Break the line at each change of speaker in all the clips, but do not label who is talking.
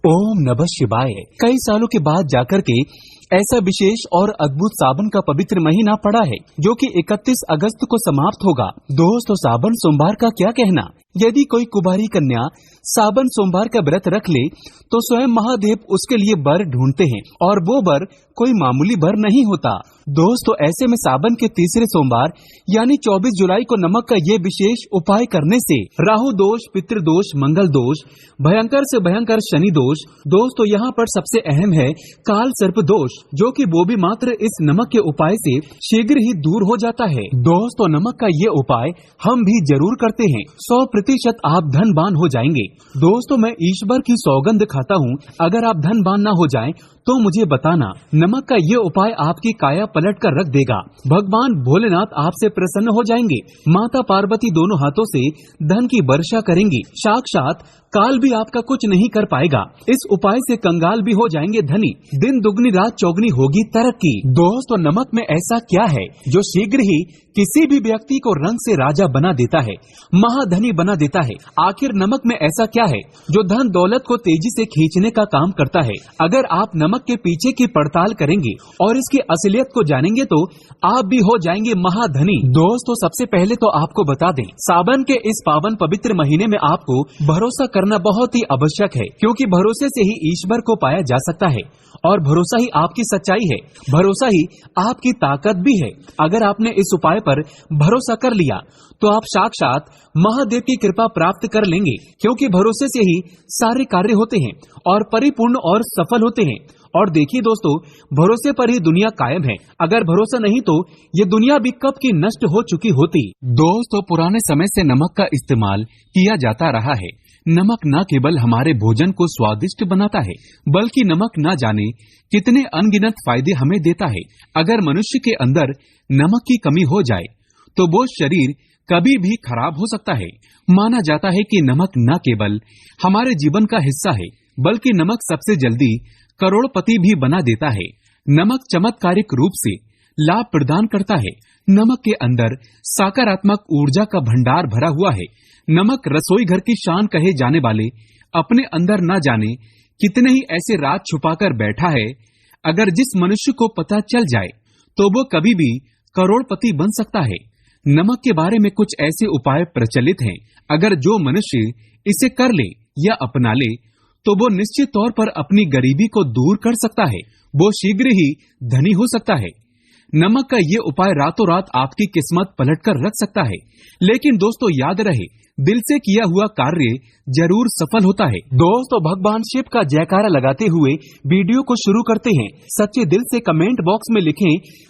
ओम नमः शिवाय। कई सालों के बाद जाकर के ऐसा विशेष और अद्भुत सावन का पवित्र महीना पड़ा है जो कि 31 अगस्त को समाप्त होगा। दोस्तों, सावन सोमवार का क्या कहना। यदि कोई कुंवारी कन्या सावन सोमवार का व्रत रख ले तो स्वयं महादेव उसके लिए वर ढूंढते हैं और वो वर कोई मामूली वर नहीं होता। दोस्तों, ऐसे में सावन के तीसरे सोमवार यानी 24 जुलाई को नमक का ये विशेष उपाय करने से राहु दोष, पितृदोष, मंगल दोष, भयंकर से भयंकर शनि दोष, दोस्तों यहाँ पर सबसे अहम है काल सर्प दोष, जो कि वो भी मात्र इस नमक के उपाय से शीघ्र ही दूर हो जाता है। दोस्तों, नमक का ये उपाय हम भी जरूर करते हैं, 100% आप धनवान हो जाएंगे। दोस्तों, मैं ईश्वर की सौगंध खाता हूँ, अगर आप धनवान न हो जाएं तो मुझे बताना। नमक का ये उपाय आपकी काया पलट कर रख देगा। भगवान भोलेनाथ आपसे प्रसन्न हो जाएंगे। माता पार्वती दोनों हाथों से धन की वर्षा करेंगी। साक्षात काल भी आपका कुछ नहीं कर पाएगा। इस उपाय से कंगाल भी हो जाएंगे धनी। दिन दुगनी रात चौगनी होगी तरक्की। दोस्तों, नमक में ऐसा क्या है जो शीघ्र ही किसी भी व्यक्ति को रंग से राजा बना देता है, महाधनी बना देता है। आखिर नमक में ऐसा क्या है जो धन दौलत को तेजी से खींचने का काम करता है। अगर आप नमक के पीछे की पड़ताल करेंगे और इसकी असलियत को जानेंगे तो आप भी हो जाएंगे महाधनी। दोस्तों, सबसे पहले तो आपको बता दें, सावन के इस पावन पवित्र महीने में आपको भरोसा करना बहुत ही आवश्यक है, क्योंकि भरोसे से ही ईश्वर को पाया जा सकता है और भरोसा ही आपकी सच्चाई है, भरोसा ही आपकी ताकत भी है। अगर आपने इस उपाय पर भरोसा कर लिया तो आप साक्षात महादेव की कृपा प्राप्त कर लेंगे, क्योंकि भरोसे से ही सारे कार्य होते हैं और परिपूर्ण और सफल होते हैं। और देखिए दोस्तों, भरोसे पर ही दुनिया कायम है। अगर भरोसा नहीं तो ये दुनिया भी कब की नष्ट हो चुकी होती। दोस्तों, पुराने समय से नमक का इस्तेमाल किया जाता रहा है। नमक न केवल हमारे भोजन को स्वादिष्ट बनाता है, बल्कि नमक न जाने कितने अनगिनत फायदे हमें देता है। अगर मनुष्य के अंदर नमक की कमी हो जाए तो वो शरीर कभी भी खराब हो सकता है। माना जाता है कि नमक न केवल हमारे जीवन का हिस्सा है, बल्कि नमक सबसे जल्दी करोड़पति भी बना देता है। नमक चमत्कारिक रूप से लाभ प्रदान करता है। नमक के अंदर सकारात्मक ऊर्जा का भंडार भरा हुआ है। नमक रसोई घर की शान कहे जाने वाले अपने अंदर न जाने कितने ही ऐसे राज छुपाकर बैठा है। अगर जिस मनुष्य को पता चल जाए तो वो कभी भी करोड़पति बन सकता है। नमक के बारे में कुछ ऐसे उपाय प्रचलित हैं, अगर जो मनुष्य इसे कर ले या अपना ले तो वो निश्चित तौर पर अपनी गरीबी को दूर कर सकता है। वो शीघ्र ही धनी हो सकता है। नमक का ये उपाय रातों रात आपकी किस्मत पलटकर रख सकता है। लेकिन दोस्तों, याद रहे, दिल से किया हुआ कार्य जरूर सफल होता है। दोस्तों, भगवान शिव का जयकारा लगाते हुए वीडियो को शुरू करते हैं। सच्चे दिल से कमेंट बॉक्स में लिखें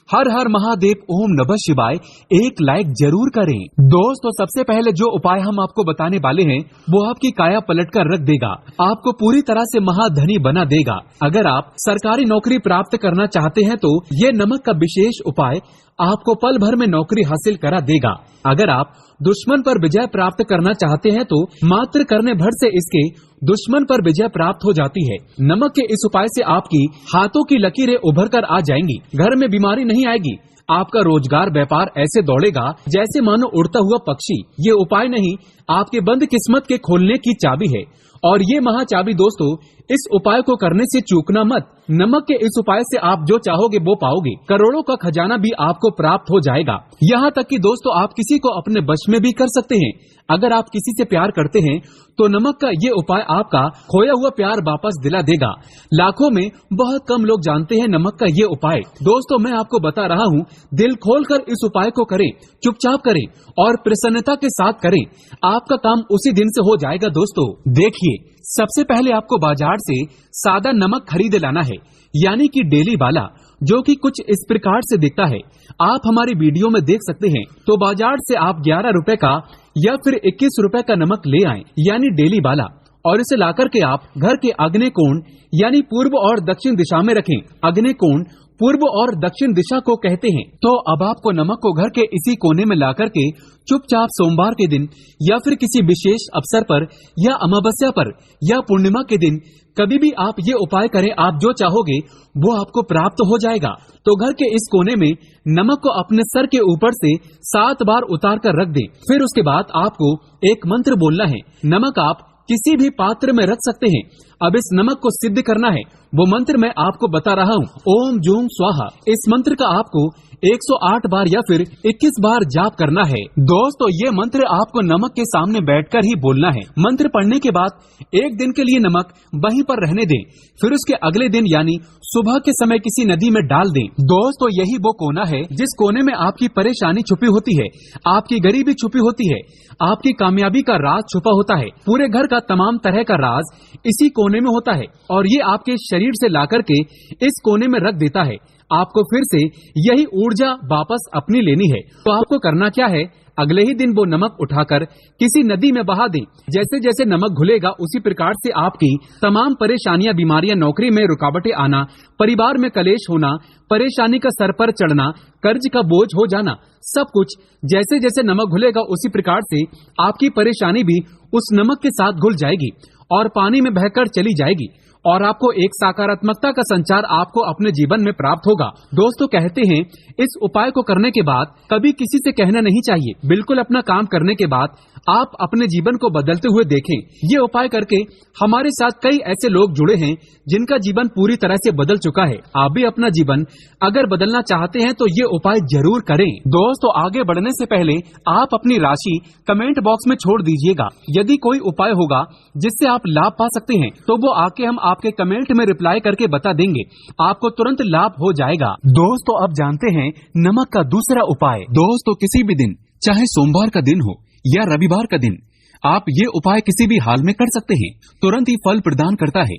हर हर महादेव, ओम नमः शिवाय, एक लाइक जरूर करें। दोस्तों, सबसे पहले जो उपाय हम आपको बताने वाले हैं वो आपकी काया पलट कर रख देगा, आपको पूरी तरह से महाधनी बना देगा। अगर आप सरकारी नौकरी प्राप्त करना चाहते हैं तो ये नमक का विशेष उपाय आपको पल भर में नौकरी हासिल करा देगा। अगर आप दुश्मन पर विजय प्राप्त करना चाहते हैं तो मात्र करने भर से इसके दुश्मन पर विजय प्राप्त हो जाती है। नमक के इस उपाय से आपकी हाथों की लकीरें उभर कर आ जाएंगी। घर में बीमारी नहीं आएगी। आपका रोजगार व्यापार ऐसे दौड़ेगा जैसे मानो उड़ता हुआ पक्षी। ये उपाय नहीं, आपके बंद किस्मत के खोलने की चाबी है। और ये महाचाबी दोस्तों, इस उपाय को करने से चूकना मत। नमक के इस उपाय से आप जो चाहोगे वो पाओगे। करोड़ों का खजाना भी आपको प्राप्त हो जाएगा। यहाँ तक कि दोस्तों, आप किसी को अपने वश में भी कर सकते हैं। अगर आप किसी से प्यार करते हैं तो नमक का ये उपाय आपका खोया हुआ प्यार वापस दिला देगा। लाखों में बहुत कम लोग जानते हैं नमक का ये उपाय। दोस्तों, मैं आपको बता रहा हूँ, दिल खोलकर इस उपाय को करें, चुपचाप करें और प्रसन्नता के साथ करें। आपका काम उसी दिन से हो जाएगा। दोस्तों देखिए, सबसे पहले आपको बाजार से सादा नमक खरीद लाना है, यानी कि डेली वाला, जो कि कुछ इस प्रकार से दिखता है। आप हमारी वीडियो में देख सकते हैं। तो बाजार से आप 11 रुपए का या फिर 21 रुपए का नमक ले आएं, यानी डेली वाला, और इसे लाकर के आप घर के आग्नेय कोण यानी पूर्व और दक्षिण दिशा में रखें। आग्नेय कोण पूर्व और दक्षिण दिशा को कहते हैं। तो अब आपको नमक को घर के इसी कोने में लाकर के चुपचाप सोमवार के दिन या फिर किसी विशेष अवसर पर या अमावस्या पर या पूर्णिमा के दिन कभी भी आप ये उपाय करें, आप जो चाहोगे वो आपको प्राप्त हो जाएगा। तो घर के इस कोने में नमक को अपने सर के ऊपर से 7 बार उतार कर रख दें। फिर उसके बाद आपको एक मंत्र बोलना है। नमक आप किसी भी पात्र में रख सकते हैं। अब इस नमक को सिद्ध करना है, वो मंत्र मैं आपको बता रहा हूँ। ओम जूम स्वाहा, इस मंत्र का आपको 108 बार या फिर 21 बार जाप करना है। दोस्तों, ये मंत्र आपको नमक के सामने बैठकर ही बोलना है। मंत्र पढ़ने के बाद एक दिन के लिए नमक वहीं पर रहने दें, फिर उसके अगले दिन यानी सुबह के समय किसी नदी में डाल दें। दोस्तों, यही वो कोना है जिस कोने में आपकी परेशानी छुपी होती है, आपकी गरीबी छुपी होती है, आपकी कामयाबी का राज छुपा होता है। पूरे घर का तमाम तरह का राज इसी कोने में होता है और ये आपके शरीर से लाकर के इस कोने में रख देता है। आपको फिर से यही ऊर्जा वापस अपनी लेनी है। तो आपको करना क्या है, अगले ही दिन वो नमक उठाकर किसी नदी में बहा दें। जैसे जैसे नमक घुलेगा उसी प्रकार से आपकी तमाम परेशानियां, बीमारियां, नौकरी में रुकावटें आना, परिवार में कलेश होना, परेशानी का सर पर चढ़ना, कर्ज का बोझ हो जाना, सब कुछ जैसे जैसे नमक घुलेगा उसी प्रकार से आपकी परेशानी भी उस नमक के साथ घुल जाएगी और पानी में बहकर चली जाएगी और आपको एक सकारात्मकता का संचार आपको अपने जीवन में प्राप्त होगा। दोस्तों, कहते हैं इस उपाय को करने के बाद कभी किसी से कहना नहीं चाहिए। बिल्कुल अपना काम करने के बाद आप अपने जीवन को बदलते हुए देखें। ये उपाय करके हमारे साथ कई ऐसे लोग जुड़े हैं जिनका जीवन पूरी तरह से बदल चुका है। आप भी अपना जीवन अगर बदलना चाहते हैं तो ये उपाय जरूर करें। दोस्तों, आगे बढ़ने से पहले आप अपनी राशि कमेंट बॉक्स में छोड़ दीजिएगा। यदि कोई उपाय होगा जिससे आप लाभ पा सकते हैं तो वो आके हम आपके कमेंट में रिप्लाई करके बता देंगे, आपको तुरंत लाभ हो जाएगा। दोस्तों, अब जानते हैं नमक का दूसरा उपाय। दोस्तों, किसी भी दिन, चाहे सोमवार का दिन हो या रविवार का दिन, आप ये उपाय किसी भी हाल में कर सकते हैं, तुरंत ही फल प्रदान करता है।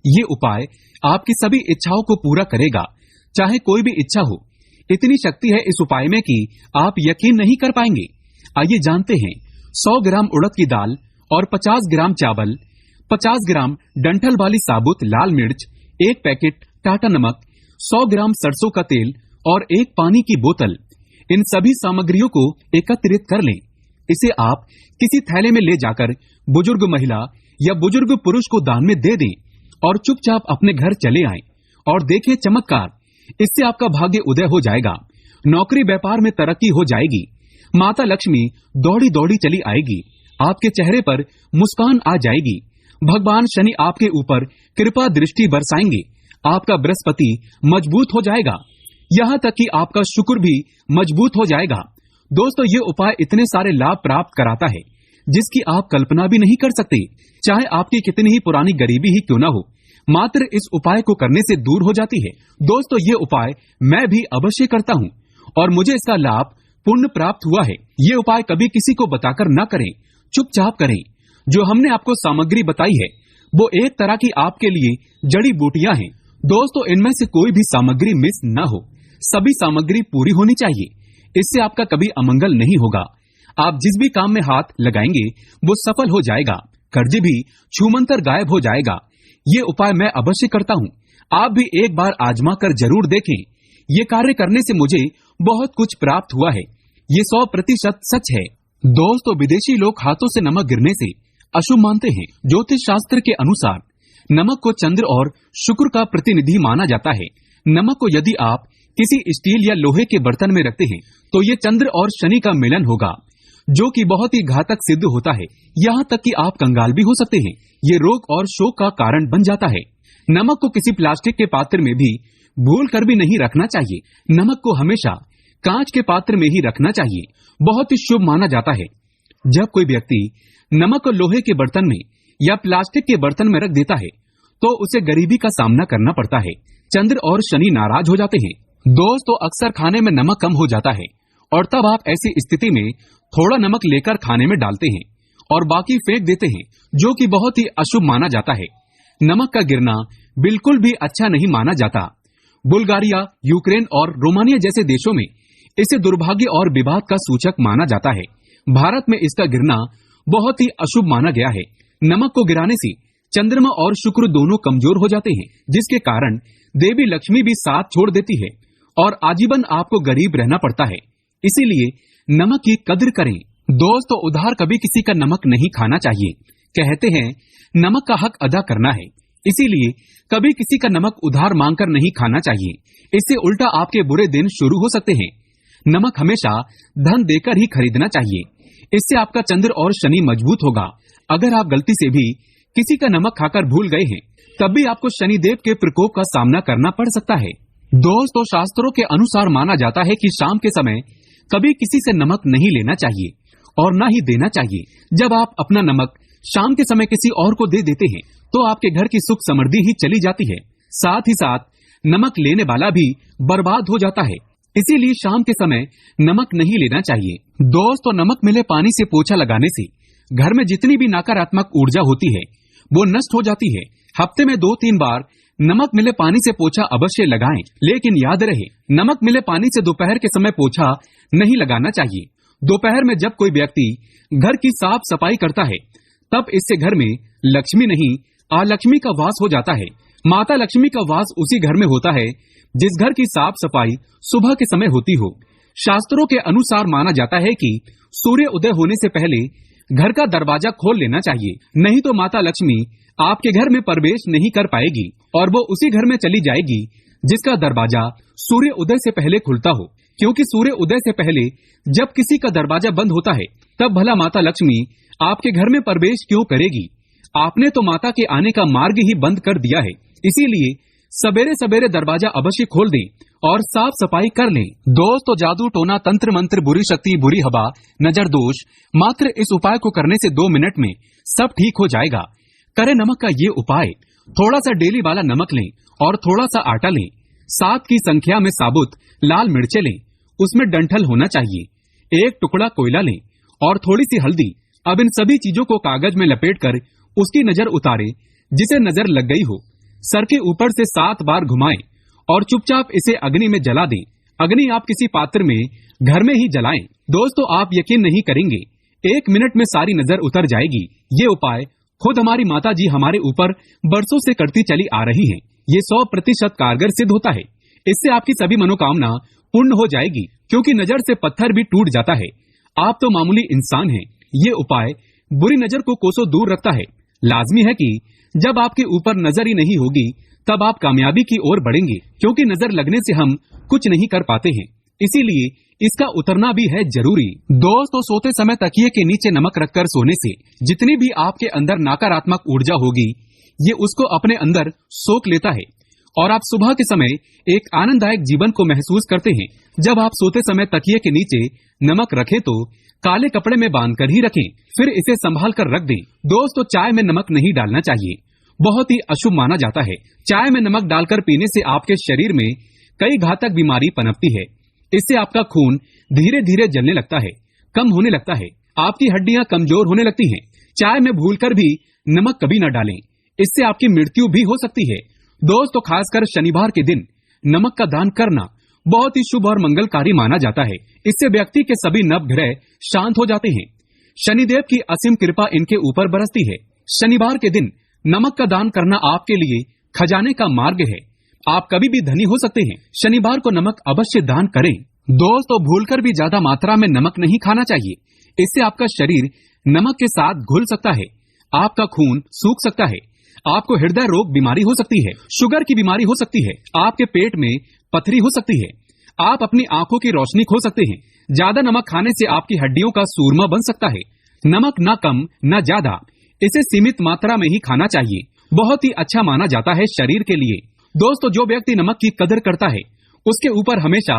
ये उपाय आपकी सभी इच्छाओं को पूरा करेगा, चाहे कोई भी इच्छा हो। इतनी शक्ति है इस उपाय में कि आप यकीन नहीं कर पाएंगे। आइए जानते हैं। 100 ग्राम उड़द की दाल और 50 ग्राम चावल, 50 ग्राम डंठल वाली साबुत लाल मिर्च, 1 पैकेट टाटा नमक, 100 ग्राम सरसों का तेल और 1 पानी की बोतल, इन सभी सामग्रियों को एकत्रित कर लें। इसे आप किसी थैले में ले जाकर बुजुर्ग महिला या बुजुर्ग पुरुष को दान में दे दें और चुपचाप अपने घर चले आएं और देखें चमत्कार। इससे आपका भाग्य उदय हो जाएगा, नौकरी व्यापार में तरक्की हो जाएगी, माता लक्ष्मी दौड़ी दौड़ी चली आएगी, आपके चेहरे पर मुस्कान आ जाएगी, भगवान शनि आपके ऊपर कृपा दृष्टि बरसाएंगे, आपका बृहस्पति मजबूत हो जाएगा, यहाँ तक कि आपका शुक्र भी मजबूत हो जाएगा। दोस्तों, ये उपाय इतने सारे लाभ प्राप्त कराता है जिसकी आप कल्पना भी नहीं कर सकते। चाहे आपकी कितनी ही पुरानी गरीबी ही क्यों न हो, मात्र इस उपाय को करने से दूर हो जाती है। दोस्तों, ये उपाय मैं भी अवश्य करता हूँ और मुझे इसका लाभ पुण्य प्राप्त हुआ है। ये उपाय कभी किसी को बताकर न करें, चुपचाप करें। जो हमने आपको सामग्री बताई है वो एक तरह की आपके लिए जड़ी बूटियां हैं। दोस्तों, इनमें से कोई भी सामग्री मिस न हो, सभी सामग्री पूरी होनी चाहिए। इससे आपका कभी अमंगल नहीं होगा। आप जिस भी काम में हाथ लगाएंगे वो सफल हो जाएगा, कर्ज भी छूमंतर गायब हो जाएगा। ये उपाय मैं अवश्य करता हूँ, आप भी एक बार आजमा कर जरूर देखें। ये कार्य करने से मुझे बहुत कुछ प्राप्त हुआ है, ये 100% सच है। दोस्तों, विदेशी लोग हाथों से नमक गिरने से अशुभ मानते हैं। ज्योतिष शास्त्र के अनुसार नमक को चंद्र और शुक्र का प्रतिनिधि माना जाता है। नमक को यदि आप किसी स्टील या लोहे के बर्तन में रखते हैं तो ये चंद्र और शनि का मिलन होगा, जो कि बहुत ही घातक सिद्ध होता है। यहाँ तक कि आप कंगाल भी हो सकते हैं। ये रोग और शोक का कारण बन जाता है। नमक को किसी प्लास्टिक के पात्र में भी भूल कर भी नहीं रखना चाहिए। नमक को हमेशा कांच के पात्र में ही रखना चाहिए, बहुत ही शुभ माना जाता है। जब कोई व्यक्ति नमक को लोहे के बर्तन में या प्लास्टिक के बर्तन में रख देता है तो उसे गरीबी का सामना करना पड़ता है, चंद्र और शनि नाराज हो जाते हैं। दोस्तों, अक्सर खाने में नमक कम हो जाता है और तब आप ऐसी स्थिति में थोड़ा नमक लेकर खाने में डालते हैं और बाकी फेंक देते हैं, जो कि बहुत ही अशुभ माना जाता है। नमक का गिरना बिल्कुल भी अच्छा नहीं माना जाता। बुल्गारिया, यूक्रेन और रोमानिया जैसे देशों में इसे दुर्भाग्य और विवाद का सूचक माना जाता है। भारत में इसका गिरना बहुत ही अशुभ माना गया है। नमक को गिराने से चंद्रमा और शुक्र दोनों कमजोर हो जाते हैं, जिसके कारण देवी लक्ष्मी भी साथ छोड़ देती है और आजीवन आपको गरीब रहना पड़ता है। इसीलिए नमक की कद्र करें। दोस्तों, उधार कभी किसी का नमक नहीं खाना चाहिए। कहते हैं नमक का हक अदा करना है, इसीलिए कभी किसी का नमक उधार मांगकर नहीं खाना चाहिए। इससे उल्टा आपके बुरे दिन शुरू हो सकते हैं। नमक हमेशा धन देकर ही खरीदना चाहिए। इससे आपका चंद्र और शनि मजबूत होगा, अगर आप गलती से भी किसी का नमक खाकर भूल गए हैं, तब भी आपको शनिदेव के प्रकोप का सामना करना पड़ सकता है। दोस्तों, शास्त्रों के अनुसार माना जाता है कि शाम के समय कभी किसी से नमक नहीं लेना चाहिए और न ही देना चाहिए। जब आप अपना नमक शाम के समय किसी और को दे देते हैं तो आपके घर की सुख समृद्धि ही चली जाती है, साथ ही साथ नमक लेने वाला भी बर्बाद हो जाता है। इसीलिए शाम के समय नमक नहीं लेना चाहिए। दोस्तों, नमक मिले पानी से पोछा लगाने से घर में जितनी भी नकारात्मक ऊर्जा होती है वो नष्ट हो जाती है। हफ्ते में 2-3 बार नमक मिले पानी से पोछा अवश्य लगाएं, लेकिन याद रहे नमक मिले पानी से दोपहर के समय पोछा नहीं लगाना चाहिए। दोपहर में जब कोई व्यक्ति घर की साफ सफाई करता है तब इससे घर में लक्ष्मी नहीं अलक्ष्मी का वास हो जाता है। माता लक्ष्मी का वास उसी घर में होता है जिस घर की साफ सफाई सुबह के समय होती हो। शास्त्रों के अनुसार माना जाता है कि सूर्य उदय होने से पहले घर का दरवाजा खोल लेना चाहिए, नहीं तो माता लक्ष्मी आपके घर में प्रवेश नहीं कर पाएगी और वो उसी घर में चली जाएगी जिसका दरवाजा सूर्य उदय से पहले खुलता हो। क्योंकि सूर्य उदय से पहले जब किसी का दरवाजा बंद होता है तब भला माता लक्ष्मी आपके घर में प्रवेश क्यों करेगी? आपने तो माता के आने का मार्ग ही बंद कर दिया है। इसीलिए सवेरे सवेरे दरवाजा अवश्य खोल दें और साफ सफाई कर लें। दोस्तों, जादू टोना तंत्र मंत्र बुरी शक्ति बुरी हवा नजर दोष, मात्र इस उपाय को करने से 2 मिनट में सब ठीक हो जाएगा। करें नमक का ये उपाय। थोड़ा सा डेली वाला नमक लें और थोड़ा सा आटा लें। 7 की संख्या में साबुत लाल मिर्चें लें, उसमें डंठल होना चाहिए। 1 टुकड़ा कोयला लें और थोड़ी सी हल्दी। अब इन सभी चीजों को कागज में लपेटकर उसकी नजर उतारे जिसे नजर लग गई हो। सर के ऊपर से 7 बार घुमाएं और चुपचाप इसे अग्नि में जला दें। अग्नि आप किसी पात्र में घर में ही जलाएं। दोस्तों, आप यकीन नहीं करेंगे, 1 मिनट में सारी नजर उतर जाएगी। ये उपाय खुद हमारी माता जी हमारे ऊपर बरसों से करती चली आ रही हैं। ये 100% कारगर सिद्ध होता है। इससे आपकी सभी मनोकामना पूर्ण हो जाएगी, क्योंकि नजर से पत्थर भी टूट जाता है। आप तो मामूली इंसान हैं। ये उपाय बुरी नजर को कोसों दूर रखता है। लाजमी है कि जब आपके ऊपर नजर ही नहीं होगी तब आप कामयाबी की ओर बढ़ेंगे, क्योंकि नजर लगने से हम कुछ नहीं कर पाते हैं। इसीलिए इसका उतरना भी है जरूरी। दोस्तों, सोते समय तकिए के नीचे नमक रखकर सोने से जितनी भी आपके अंदर नकारात्मक ऊर्जा होगी ये उसको अपने अंदर सोख लेता है और आप सुबह के समय एक आनंददायक जीवन को महसूस करते हैं। जब आप सोते समय तकिए के नीचे नमक रखें तो काले कपड़े में बांधकर ही रखें, फिर इसे संभाल कर रख दें। दोस्तों, चाय में नमक नहीं डालना चाहिए, बहुत ही अशुभ माना जाता है। चाय में नमक डालकर पीने से आपके शरीर में कई घातक बीमारी पनपती है। इससे आपका खून धीरे धीरे जलने लगता है, कम होने लगता है, आपकी हड्डियां कमजोर होने लगती हैं। चाय में भूलकर भी नमक कभी न डालें, इससे आपकी मृत्यु भी हो सकती है। दोस्तों, खासकर शनिवार के दिन नमक का दान करना बहुत ही शुभ और मंगलकारी माना जाता है। इससे व्यक्ति के सभी नवग्रह शांत हो जाते हैं। शनिदेव की असीम कृपा इनके ऊपर बरसती है। शनिवार के दिन नमक का दान करना आपके लिए खजाने का मार्ग है। आप कभी भी धनी हो सकते हैं। शनिवार को नमक अवश्य दान करें। दोस्तों, भूलकर भी ज्यादा मात्रा में नमक नहीं खाना चाहिए। इससे आपका शरीर नमक के साथ घुल सकता है, आपका खून सूख सकता है, आपको हृदय रोग बीमारी हो सकती है, शुगर की बीमारी हो सकती है, आपके पेट में पथरी हो सकती है, आप अपनी आंखों की रोशनी खो सकते हैं। ज्यादा नमक खाने से आपकी हड्डियों का सूरमा बन सकता है। नमक न कम न ज्यादा, इसे सीमित मात्रा में ही खाना चाहिए। बहुत ही अच्छा माना जाता है शरीर के लिए। दोस्तों, जो व्यक्ति नमक की कदर करता है उसके ऊपर हमेशा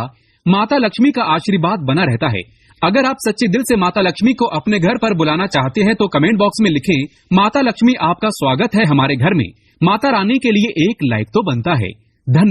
माता लक्ष्मी का आशीर्वाद बना रहता है। अगर आप सच्चे दिल से माता लक्ष्मी को अपने घर पर बुलाना चाहते हैं तो कमेंट बॉक्स में लिखें, माता लक्ष्मी आपका स्वागत है हमारे घर में। माता रानी के लिए एक लाइक तो बनता है। धन्यवाद।